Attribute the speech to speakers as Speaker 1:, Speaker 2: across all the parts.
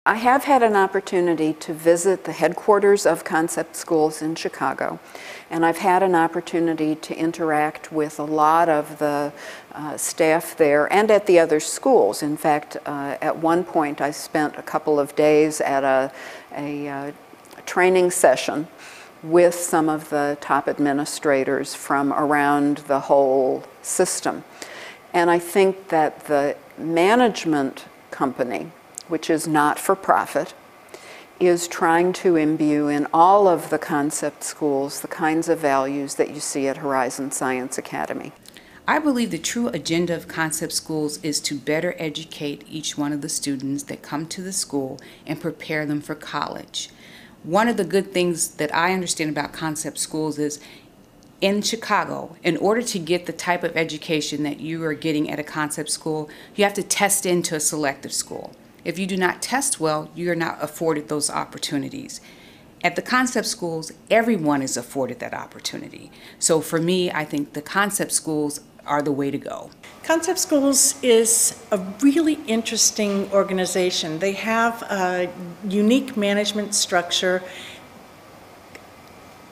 Speaker 1: I have had an opportunity to visit the headquarters of Concept Schools in Chicago, and I've had an opportunity to interact with a lot of the staff there and at the other schools. In fact, at one point I spent a couple of days at a training session with some of the top administrators from around the whole system. And I think that the management company, which is not for profit, is trying to imbue in all of the concept schools the kinds of values that you see at Horizon Science Academy.
Speaker 2: I believe the true agenda of concept schools is to better educate each one of the students that come to the school and prepare them for college. One of the good things that I understand about concept schools is in Chicago, in order to get the type of education that you are getting at a concept school, you have to test into a selective school. If you do not test well, you are not afforded those opportunities. At the concept schools, everyone is afforded that opportunity. So for me, I think the concept schools are the way to go.
Speaker 3: Concept Schools is a really interesting organization. They have a unique management structure,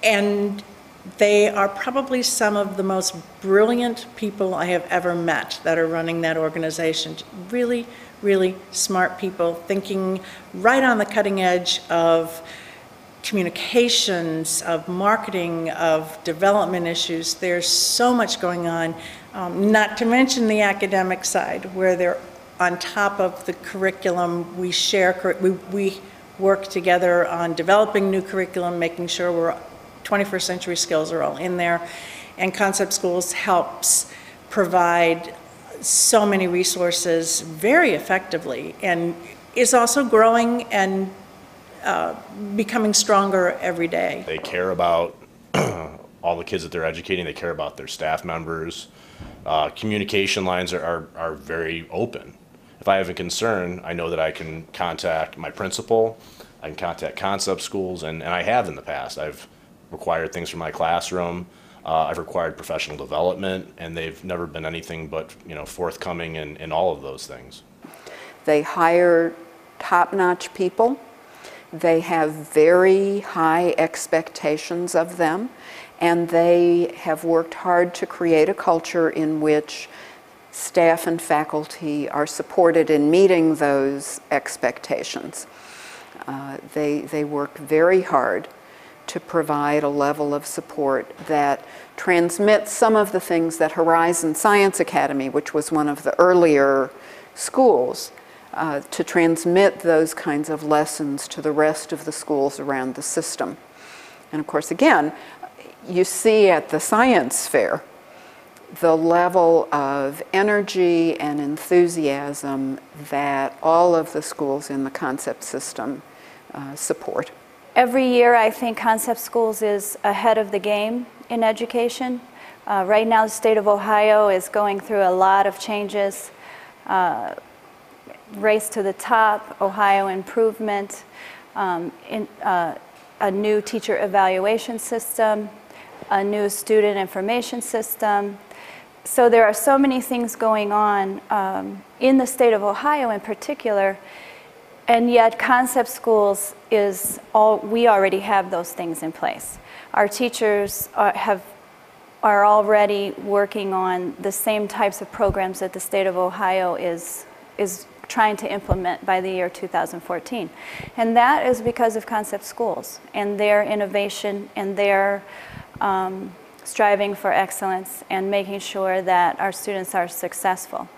Speaker 3: and they are probably some of the most brilliant people I have ever met that are running that organization. Really, really smart people thinking right on the cutting edge of communications, of marketing, of development issues. There's so much going on, not to mention the academic side, where they're on top of the curriculum. We work together on developing new curriculum, making sure 21st century skills are all in there, and Concept Schools helps provide so many resources very effectively, and is also growing and becoming stronger every day.
Speaker 4: They care about all the kids that they're educating. They care about their staff members. Communication lines are very open. If I have a concern, I know that I can contact my principal, I can contact Concept Schools, and I have in the past. I've required things from my classroom. I've required professional development, and they've never been anything but forthcoming in all of those things.
Speaker 1: They hire top-notch people. They have very high expectations of them, and they have worked hard to create a culture in which staff and faculty are supported in meeting those expectations. They work very hard to provide a level of support that transmits some of the things that Horizon Science Academy, which was one of the earlier schools, to transmit those kinds of lessons to the rest of the schools around the system. And of course, again, you see at the science fair the level of energy and enthusiasm that all of the schools in the concept system support.
Speaker 5: Every year, I think Concept Schools is ahead of the game in education. Right now, the state of Ohio is going through a lot of changes. Race to the top, Ohio improvement, a new teacher evaluation system, a new student information system. So there are so many things going on in the state of Ohio in particular, and yet Concept Schools we already have those things in place. Our teachers are already working on the same types of programs that the state of Ohio is trying to implement by the year 2014. And that is because of Concept Schools and their innovation and their striving for excellence and making sure that our students are successful.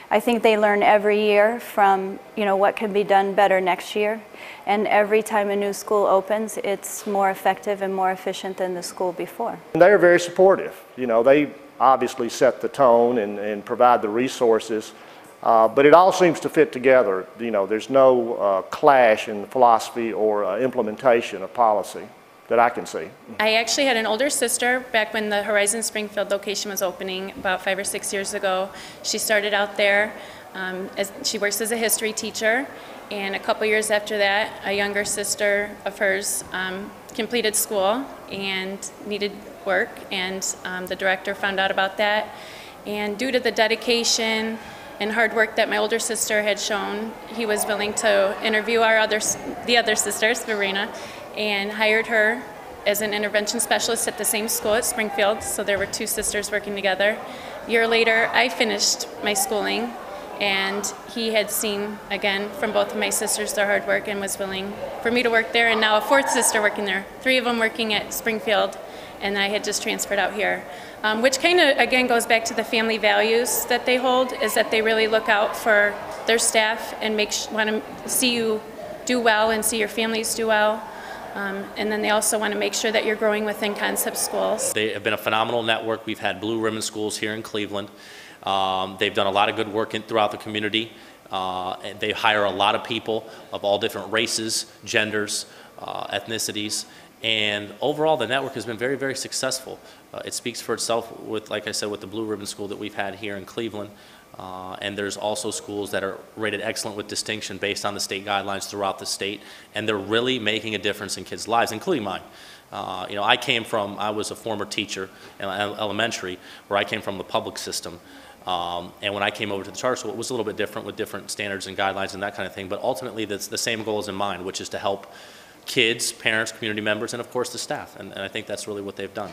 Speaker 5: I think they learn every year from what can be done better next year, and every time a new school opens, it's more effective and more efficient than the school before.
Speaker 6: And they are very supportive. They obviously set the tone and provide the resources, but it all seems to fit together. There's no clash in philosophy or implementation of policy that I can see.
Speaker 7: I actually had an older sister back when the Horizon Springfield location was opening about 5 or 6 years ago. She started out there. She works as a history teacher, and a couple years after that, a younger sister of hers completed school and needed work, and the director found out about that. And due to the dedication and hard work that my older sister had shown, he was willing to interview the other sisters, Verena, and hired her as an intervention specialist at the same school at Springfield. So there were 2 sisters working together. A year later, I finished my schooling, and he had seen, again, from both of my sisters their hard work and was willing for me to work there, and now a 4th sister working there, 3 of them working at Springfield, and I had just transferred out here. Which kind of, again, goes back to the family values that they hold, is that they really look out for their staff and want to see you do well and see your families do well. And then they also want to make sure that you're growing within concept schools.
Speaker 8: They have been a phenomenal network. We've had Blue Ribbon schools here in Cleveland. They've done a lot of good work throughout the community. And they hire a lot of people of all different races, genders, ethnicities. And overall, the network has been very, very successful. It speaks for itself with, like I said, with the Blue Ribbon School that we've had here in Cleveland. And there's also schools that are rated excellent with distinction based on the state guidelines throughout the state. And they're really making a difference in kids' lives, including mine. You know, I was a former teacher in elementary, where I came from the public system. And when I came over to the charter school, it was a little bit different with different standards and guidelines and that kind of thing. But ultimately, that's the same goal is in mind, which is to help kids, parents, community members, and of course the staff. And I think that's really what they've done.